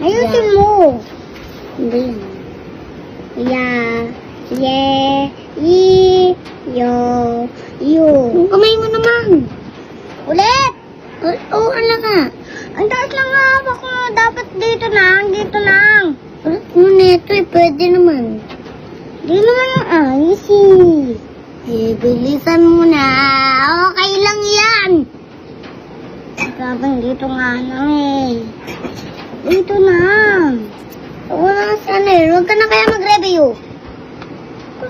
Ayusin mo. Hindi yan. Ya, ye, i, yo, yu. Kamay mo naman. Ulit. Oo, ano ka? Ang taas lang nga hawak mo. Dapat dito lang, dito lang. Ulit mo neto eh, pwede naman. Di naman ang ayos eh. Eh, bilisan mo na. Okay lang yan. Sabang dito nga lang eh. Dito na. Wala sana eh. Huwag ka na kaya mag-review.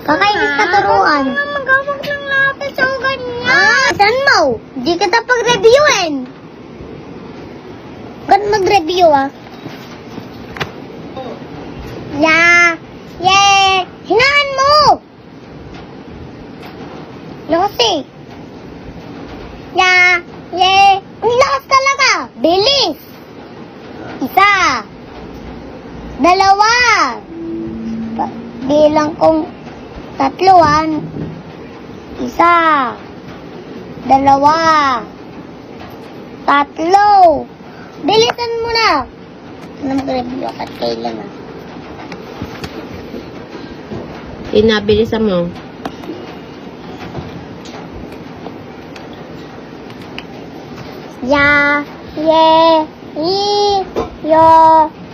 Kakainis ka turuan. Magawag lang natin sa ganyan. Saan mo? Di kita pag-reviewin. Huwag mag-review ah. Ya. Ye. Hinaan mo. Lakas eh. Ya. Ye. Ang lakas talaga. Bilis. Isa. Dalawa. Bilang kong tatluan. Isa. Dalawa. Tatlo. Bilisan mo na. Ano mag-review at kailan na? Inabilisan mo. Ya, ye, i, yo,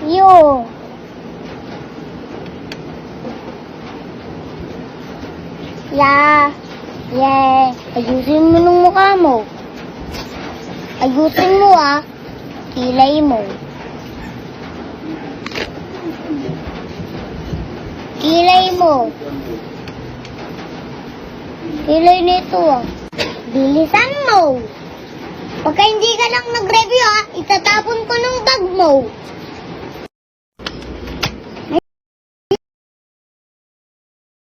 yu. Ya, ye. Ayusin mo ng mukha mo. Ayusin mo ah. Kilay mo. Kilay mo. Kilay nito ah. Bilisan mo. Pagka hindi ka lang nag-review ah, itatapon ko ng bag mo.